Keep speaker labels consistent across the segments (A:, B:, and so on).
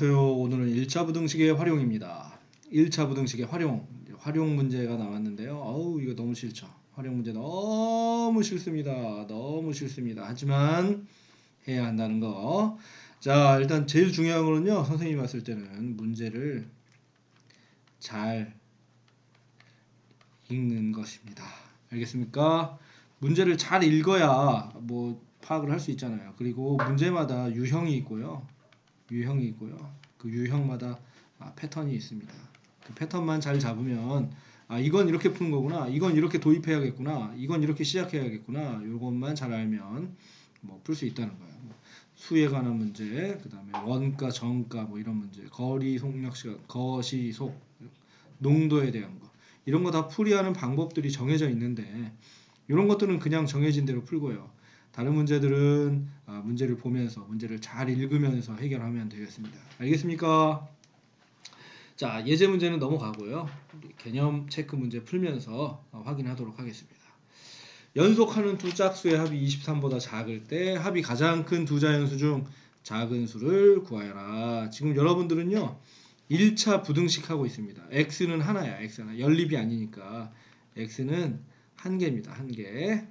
A: 안녕하세요. 오늘은 1차 부등식의 활용입니다. 1차 부등식의 활용 문제가 나왔는데요. 어우, 이거 너무 싫죠. 활용 문제 너무 싫습니다. 너무 싫습니다. 하지만 해야 한다는 거. 자, 일단 제일 중요한 거는요. 선생님이 봤을 때는 문제를 잘 읽는 것입니다. 알겠습니까? 문제를 잘 읽어야 뭐 파악을 할 수 있잖아요. 그리고 문제마다 유형이 있고요. 그 유형마다 패턴이 있습니다. 그 패턴만 잘 잡으면 이건 이렇게 푸는 거구나, 이건 이렇게 도입해야겠구나, 이건 이렇게 시작해야겠구나, 이것만 잘 알면 뭐 풀 수 있다는 거예요. 뭐 수에 관한 문제, 그 다음에 원가, 정가 뭐 이런 문제, 거리, 속력, 시간, 거시, 속, 농도에 대한 거, 이런 거 다 풀이하는 방법들이 정해져 있는데 이런 것들은 그냥 정해진 대로 풀고요. 다른 문제들은 문제를 보면서 문제를 잘 읽으면서 해결하면 되겠습니다. 알겠습니까? 자, 예제 문제는 넘어가고요. 개념 체크 문제 풀면서 확인하도록 하겠습니다. 연속하는 두 짝수의 합이 23보다 작을 때 합이 가장 큰 두 자연수 중 작은 수를 구하여라. 지금 여러분들은요 1차 부등식 하고 있습니다. x는 하나야. x 하나. 연립이 아니니까 x는 한 개입니다. 한 개.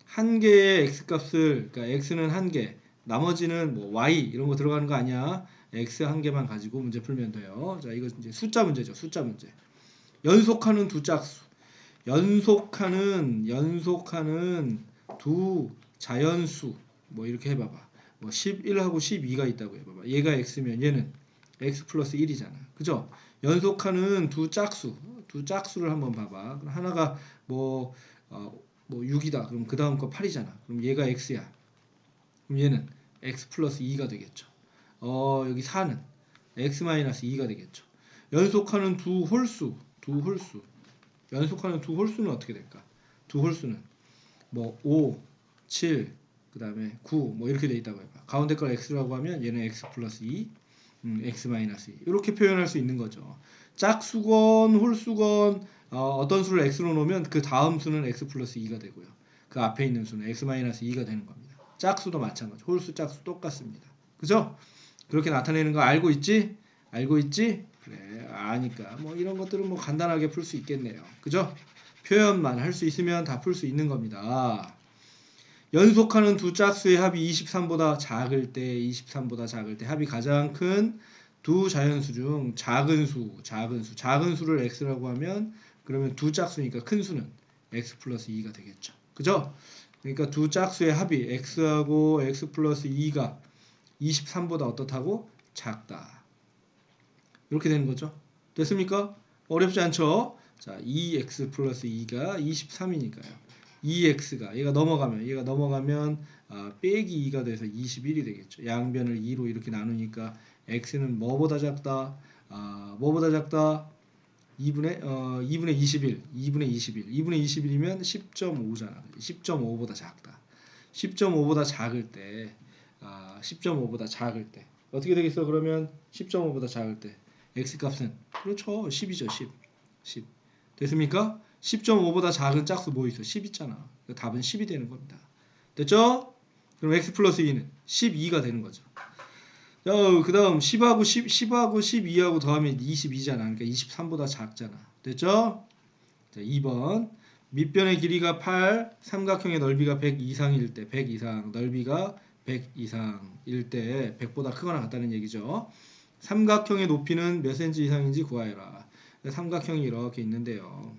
A: 한 개의 x값을, 그러니까 x는 한 개, 나머지는 뭐 y 이런 거 들어가는 거 아니야. x 한 개만 가지고 문제 풀면 돼요. 자, 이거 이제 숫자 문제죠. 숫자 문제. 연속하는 두 짝수. 연속하는 두 자연수. 뭐 이렇게 해봐봐. 뭐 11하고 12가 있다고 해봐봐. 얘가 x면 얘는 x 플러스 1이잖아. 그죠? 연속하는 두 짝수를 한번 봐봐. 그럼 하나가 뭐 6이다. 그럼 그 다음 거 8이잖아. 그럼 얘가 x야. 그럼 얘는 x 플러스 2가 되겠죠. 여기 4는 x 마이너스 2가 되겠죠. 연속하는 두 홀수. 연속하는 두 홀수는 어떻게 될까? 두 홀수는 뭐 5, 7, 그 다음에 9, 뭐 이렇게 돼 있다고 해봐. 가운데 걸 x라고 하면 얘는 x 플러스 2, x 마이너스 2. 이렇게 표현할 수 있는 거죠. 짝수건, 홀수건, 어떤 수를 x로 놓으면 그 다음 수는 x 플러스 2가 되고요. 그 앞에 있는 수는 x 마이너스 2가 되는 겁니다. 짝수도 마찬가지. 홀수, 짝수 똑같습니다. 그죠? 그렇게 나타내는 거 알고 있지? 알고 있지? 그래, 아니까 뭐 이런 것들은 뭐 간단하게 풀 수 있겠네요. 그죠? 표현만 할 수 있으면 다 풀 수 있는 겁니다. 연속하는 두 짝수의 합이 23보다 작을 때 합이 가장 큰 두 자연수 중 작은 수를 x라고 하면 그러면 두 짝수니까 큰 수는 x 플러스 2가 되겠죠. 그죠? 그러니까 두 짝수의 합이 x하고 x 플러스 2가 23보다 어떻다고? 작다. 이렇게 되는 거죠. 됐습니까? 어렵지 않죠? 자, 2x 플러스 2가 23이니까요. 2x가 얘가 넘어가면 빼기 2가 돼서 21이 되겠죠. 양변을 2로 이렇게 나누니까 x는 뭐보다 작다? 2분의 21이면 10.5잖아. 10.5보다 작다. 10.5보다 작을 때 어떻게 되겠어? 그러면 10.5보다 작을 때 x값은 그렇죠. 10이죠. 10 됐습니까? 10.5보다 작은 짝수 뭐 있어? 10 있잖아. 답은 10이 되는 겁니다. 됐죠? 그럼 x 플러스 2는 12가 되는 거죠. 그 다음 10하고 12하고 더하면 22잖아. 그러니까 23보다 작잖아. 됐죠? 자, 2번 밑변의 길이가 8, 삼각형의 넓이가 100 이상일 때, 100 이상, 넓이가 100 이상일 때 100보다 크거나 같다는 얘기죠. 삼각형의 높이는 몇 cm 이상인지 구하여라. 삼각형이 이렇게 있는데요.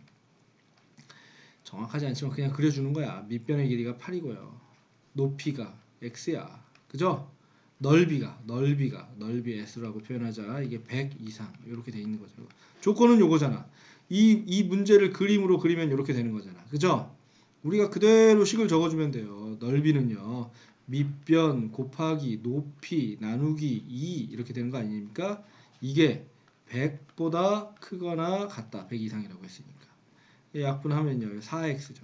A: 정확하지 않지만 그냥 그려주는 거야. 밑변의 길이가 8이고요. 높이가 x야. 그죠? 넓이 s라고 표현하자. 이게 100 이상 이렇게 돼 있는 거죠. 조건은 요거잖아. 이 문제를 그림으로 그리면 이렇게 되는 거잖아. 그죠? 우리가 그대로 식을 적어주면 돼요. 넓이는요. 밑변 곱하기 높이 나누기 2 이렇게 되는 거 아닙니까? 이게 100보다 크거나 같다. 100 이상이라고 했으니까. 약분하면요. 4x죠.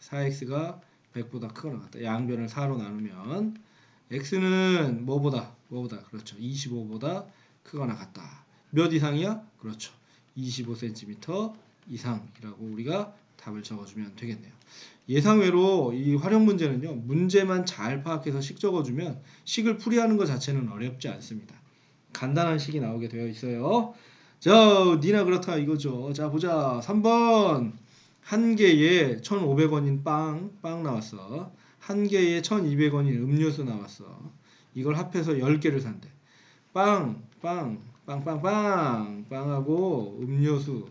A: 4x가 100보다 크거나 같다. 양변을 4로 나누면 x는 뭐보다 그렇죠. 25보다 크거나 같다. 몇 이상이야? 그렇죠. 25cm 이상이라고 우리가 답을 적어주면 되겠네요. 예상외로 이 활용 문제는요. 문제만 잘 파악해서 식 적어주면 식을 풀이하는 것 자체는 어렵지 않습니다. 간단한 식이 나오게 되어 있어요. 자, 니나 그렇다 이거죠. 자, 보자. 3번. 한 개에 1,500원인 빵 나왔어. 한 개에 1,200원인 음료수 나왔어. 이걸 합해서 10개를 산대. 빵하고 음료수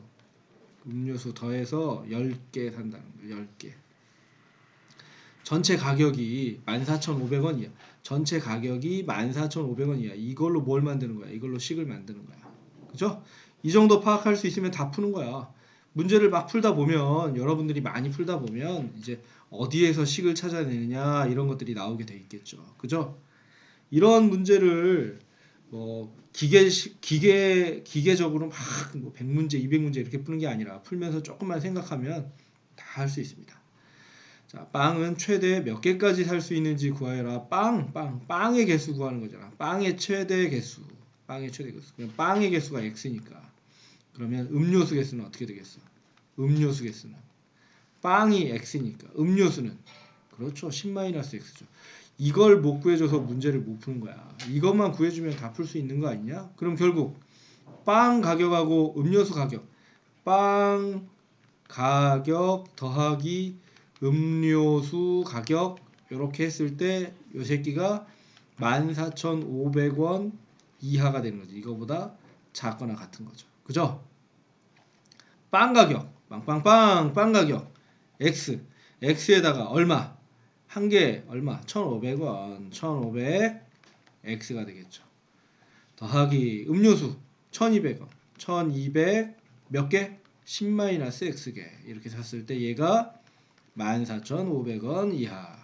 A: 더해서 10개 산다는 거야. 10개. 전체 가격이 14,500원이야. 전체 가격이 14,500원이야. 이걸로 뭘 만드는 거야? 이걸로 식을 만드는 거야. 그죠? 이 정도 파악할 수 있으면 다 푸는 거야. 문제를 막 풀다 보면, 여러분들이 많이 풀다 보면 이제 어디에서 식을 찾아내느냐 이런 것들이 나오게 돼 있겠죠. 그죠? 이런 문제를 뭐 기계적으로 막뭐 100문제, 200문제 이렇게 푸는 게 아니라 풀면서 조금만 생각하면 다 할 수 있습니다. 자, 빵은 최대 몇 개까지 살 수 있는지 구하여라. 빵의 개수 구하는 거잖아. 빵의 최대 개수. 그럼 빵의 개수가 x니까. 그러면 음료수 개수는 어떻게 되겠어? 음료수 개수는 빵이 x니까 음료수는 그렇죠. 10-x죠. 이걸 못 구해줘서 문제를 못 푸는 거야. 이것만 구해주면 다 풀 수 있는 거 아니냐? 그럼 결국 빵 가격하고 음료수 가격, 빵 가격 더하기 음료수 가격 이렇게 했을 때 이 새끼가 14,500원 이하가 되는 거지. 이거보다 작거나 같은 거죠. 그죠? 빵 가격 빵 가격 x에다가 얼마? 한 개 얼마? 1,500원 1,500 x가 되겠죠. 더하기 음료수 1,200원 1,200 몇 개? 10-x개 이렇게 샀을 때 얘가 14,500원 이하.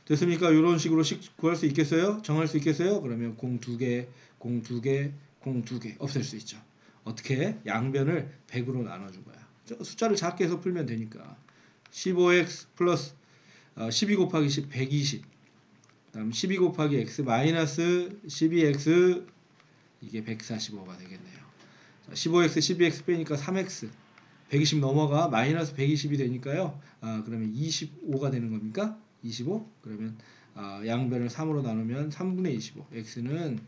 A: 됐습니까? 이런 식으로 식 구할 수 있겠어요? 정할 수 있겠어요? 그러면 공 2개 없앨 수 있죠. 어떻게? 양변을 100으로 나눠준 거야. 숫자를 작게 해서 풀면 되니까 15x 플러스 12 곱하기 10 120 다음 12 곱하기 x 마이너스 12x 이게 145가 되겠네요. 자, 15x 12x 빼니까 3x 120 넘어가 마이너스 120이 되니까요. 그러면 25가 되는 겁니까? 25? 그러면 양변을 3으로 나누면 3분의 25 x는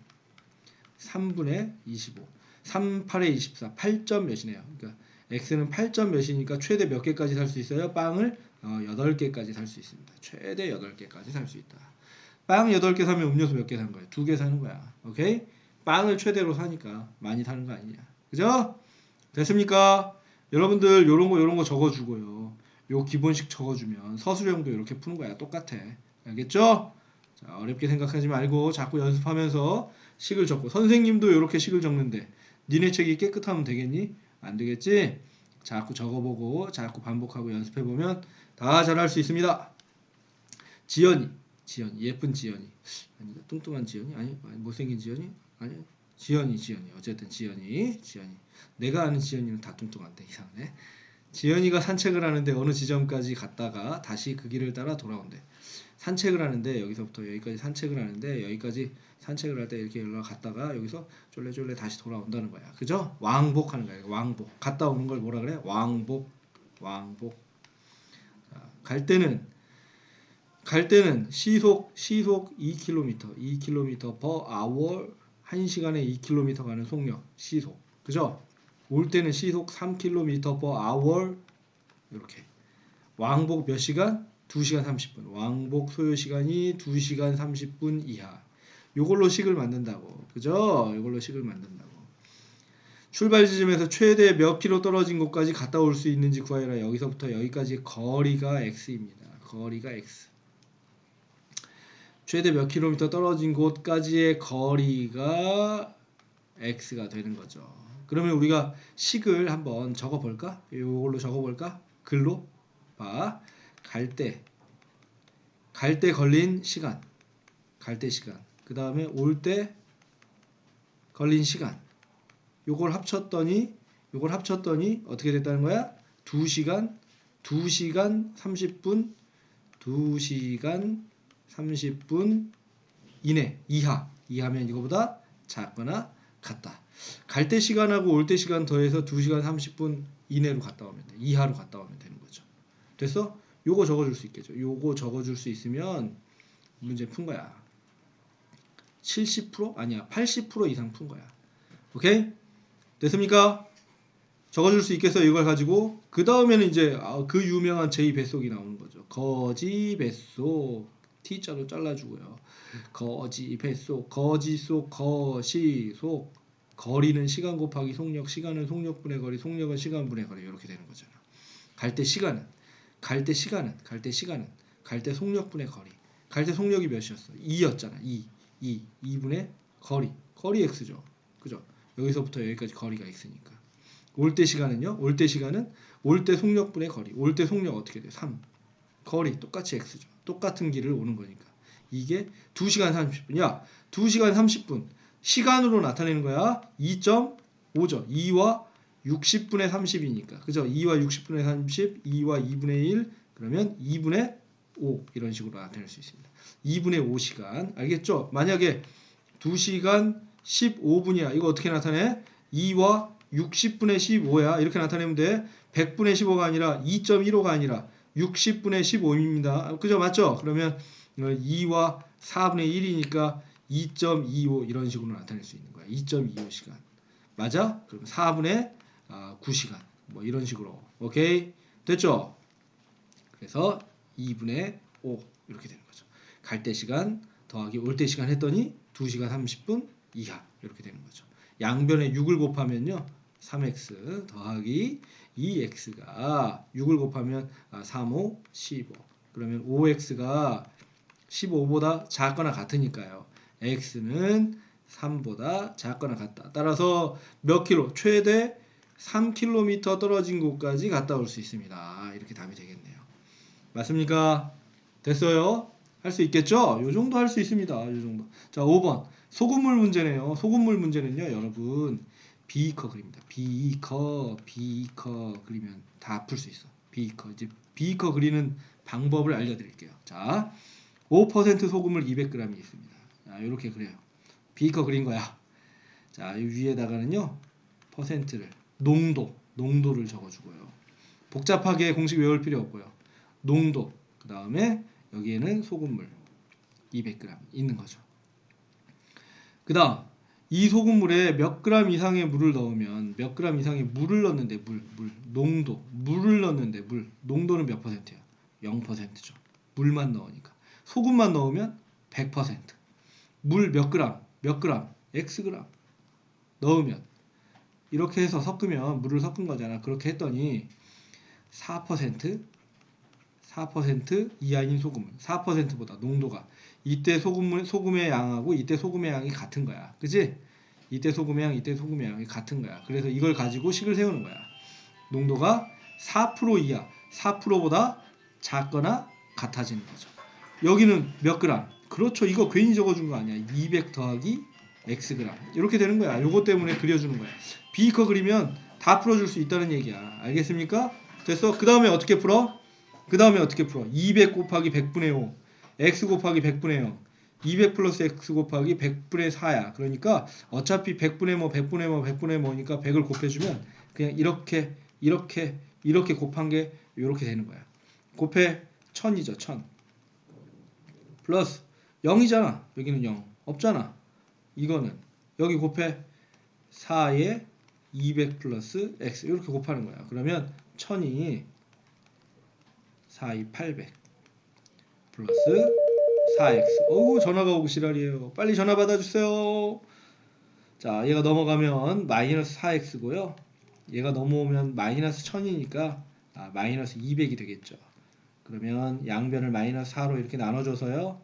A: 3분의 25 38에 24 8점 몇이네요. 그러니까 x는 8점 몇이니까 최대 몇 개까지 살 수 있어요? 빵을 8개까지 살 수 있습니다. 최대 8개까지 살 수 있다. 빵 8개 사면 음료수 몇 개 사는 거야? 2개 사는 거야. 오케이? 빵을 최대로 사니까 많이 사는 거 아니냐. 그죠? 됐습니까? 여러분들 요런 거 적어주고요. 요 기본식 적어주면 서술형도 이렇게 푸는 거야. 똑같아. 알겠죠? 자, 어렵게 생각하지 말고 자꾸 연습하면서 식을 적고 선생님도 이렇게 식을 적는데 니네 책이 깨끗하면 되겠니? 안 되겠지? 자꾸 적어보고 자꾸 반복하고 연습해보면 다 잘할 수 있습니다. 지연이 예쁜 지연이 아니 뚱뚱한 지연이 아니 못생긴 지연이 아니 지연이 어쨌든 지연이 내가 아는 지연이는 다 뚱뚱한데 이상하네. 지연이가 산책을 하는데 어느 지점까지 갔다가 다시 그 길을 따라 돌아온대. 산책을 하는데 여기서부터 여기까지 산책을 하는데 여기까지 산책을 할 때 이렇게 올라갔다가 여기서 쫄래쫄래 다시 돌아온다는 거야. 그죠? 왕복하는 거야. 왕복. 갔다 오는 걸 뭐라 그래? 왕복. 자, 갈 때는 시속 2km per hour 1시간에 2km 가는 속력 시속. 그죠? 올 때는 시속 3km per hour 이렇게. 왕복 몇 시간? 2시간 30분. 왕복 소요 시간이 2시간 30분 이하. 요걸로 식을 만든다고. 그죠? 요걸로 식을 만든다고. 출발 지점에서 최대 몇 킬로 떨어진 곳까지 갔다 올 수 있는지 구하여라. 여기서부터 여기까지 거리가 x입니다. 거리가 x. 최대 몇 킬로미터 떨어진 곳까지의 거리가 x가 되는 거죠. 그러면 우리가 식을 한번 적어볼까? 이걸로 적어볼까? 글로 봐. 갈 때 걸린 시간, 그 다음에 올 때 걸린 시간. 요걸 합쳤더니 어떻게 됐다는 거야? 2시간 30분 이하면 이거보다 작거나 같다. 갈 때 시간하고 올 때 시간 더해서 2시간 30분 이내로 갔다 오면 돼. 이하로 갔다 오면 되는 거죠. 됐어? 요거 적어줄 수 있겠죠. 요거 적어줄 수 있으면 문제 푼 거야. 70%? 아니야. 80% 이상 푼 거야. 오케이? 됐습니까? 적어줄 수 있겠어요? 이걸 가지고. 그 다음에는 이제 그 유명한 제2뱃속이 나오는 거죠. 거지 뱃속. T자로 잘라주고요. 거지 뱃속. 거지 속. 거시 속. 거리는 시간 곱하기 속력. 시간은 속력분의 거리. 속력은 시간분의 거리. 이렇게 되는 거잖아. 갈 때 시간은. 갈 때 시간은. 갈 때 시간은. 갈 때 속력분의 거리. 갈 때 속력이 몇이었어? 2였잖아. 2분의 거리. 거리 x죠. 그죠? 여기서부터 여기까지 거리가 x니까. 올 때 시간은요? 올 때 시간은 올 때 속력분의 거리. 올 때 속력 어떻게 돼요? 3. 거리 똑같이 x죠. 똑같은 길을 오는 거니까. 이게 2시간 30분. 야, 2시간 30분. 시간으로 나타내는 거야. 2.5죠. 2와 60분의 30이니까. 그죠? 2와 60분의 30, 2와 2분의 1, 그러면 2분의 5 이런 식으로 나타낼 수 있습니다. 2분의 5시간. 알겠죠? 만약에 2시간 15분이야. 이거 어떻게 나타내? 2와 60분의 15야. 이렇게 나타내면 돼. 100분의 15가 아니라 2.15가 아니라 60분의 15입니다. 그죠? 맞죠? 그러면 2와 4분의 1이니까 2.25 이런 식으로 나타낼 수 있는 거야. 2.25시간. 맞아? 그럼 4분의 9시간. 뭐 이런 식으로. 오케이? 됐죠? 그래서 2분의 5 이렇게 되는 거죠. 갈 때 시간 더하기 올 때 시간 했더니 2시간 30분 이하 이렇게 되는 거죠. 양변에 6을 곱하면요. 3x 더하기 2x가 6을 곱하면 3, 5, 15. 그러면 5x가 15보다 작거나 같으니까요. x는 3보다 작거나 같다. 따라서 몇 킬로? 최대 3km 떨어진 곳까지 갔다 올 수 있습니다. 이렇게 답이 되겠네요. 맞습니까? 됐어요? 할 수 있겠죠? 요 정도 할 수 있습니다. 요 정도. 자, 5번. 소금물 문제네요. 소금물 문제는요, 여러분. 비커 그립니다. 비커 그리면 다 풀 수 있어. 비커. 이제 비커 그리는 방법을 알려드릴게요. 자, 5% 소금물 200g이 있습니다. 자, 이렇게 그래요. 비커 그린 거야. 자, 이 위에다가는요, 퍼센트를, 농도를 적어주고요. 복잡하게 공식 외울 필요 없고요. 농도, 그 다음에 여기에는 소금물 200g 있는 거죠. 그 다음 이 소금물에 몇 그램 이상의 물을 넣으면 몇 그램 이상의 물을 넣는데 물을 넣는데 농도는 몇 퍼센트야? 0%죠. 물만 넣으니까. 소금만 넣으면 100%. 물 몇 그램? X그램 넣으면 이렇게 해서 섞으면 물을 섞은 거잖아. 그렇게 했더니 4% 이하인 소금물 4%보다 농도가 이때 소금의 양하고 이때 소금의 양이 같은 거야. 그치? 이때 소금의 양 이때 소금의 양이 같은 거야. 그래서 이걸 가지고 식을 세우는 거야. 농도가 4% 이하 4%보다 작거나 같아지는 거죠. 여기는 몇 그램? 그렇죠. 이거 괜히 적어준 거 아니야. 200 더하기 x그램 이렇게 되는 거야. 요거 때문에 그려주는 거야. 비커 그리면 다 풀어줄 수 있다는 얘기야. 알겠습니까? 됐어? 그 다음에 어떻게 풀어? 200 곱하기 100분의 5 x 곱하기 100분의 0 200 플러스 x 곱하기 100분의 4야. 그러니까 어차피 100분의 뭐 100분의 뭐니까 100을 곱해주면 그냥 이렇게 곱한 게 이렇게 되는 거야. 곱해 1000이죠. 1000 플러스 0이잖아. 여기는 0 없잖아. 이거는 여기 곱해 4에 200 플러스 x 이렇게 곱하는 거야. 그러면 1000이 4이 800 플러스 4x. 어우, 전화가 오고 지랄이에요. 빨리 전화 받아주세요. 자, 얘가 넘어가면 마이너스 4x고요. 얘가 넘어오면 마이너스 1000이니까 마이너스 200이 되겠죠. 그러면 양변을 마이너스 4로 이렇게 나눠줘서요.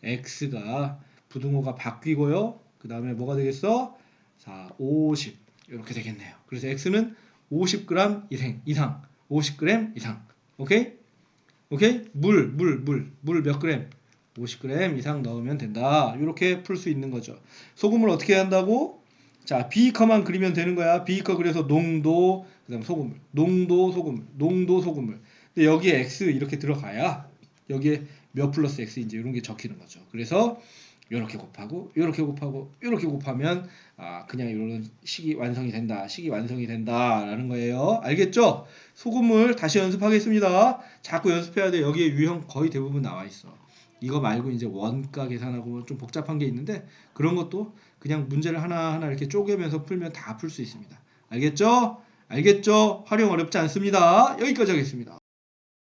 A: x가 부등호가 바뀌고요. 그 다음에 뭐가 되겠어? 자, 50 이렇게 되겠네요. 그래서 x는 50g 이상 50g 이상. 오케이? 물 몇 그램? 50g 이상 넣으면 된다. 이렇게 풀 수 있는 거죠. 소금을 어떻게 한다고? 자, 비커만 그리면 되는 거야. 비커 그래서 농도, 그 다음 소금물. 농도 소금물. 근데 여기에 x 이렇게 들어가야 여기에 몇 플러스 x인지 이런 게 적히는 거죠. 그래서 이렇게 곱하고 이렇게 곱하면 그냥 이런 식이 완성이 된다라는 거예요. 알겠죠? 소금물 다시 연습하겠습니다. 자꾸 연습해야 돼. 여기에 유형 거의 대부분 나와 있어. 이거 말고 이제 원가 계산하고 좀 복잡한 게 있는데 그런 것도 그냥 문제를 하나하나 이렇게 쪼개면서 풀면 다 풀 수 있습니다. 알겠죠? 알겠죠? 활용 어렵지 않습니다. 여기까지 하겠습니다.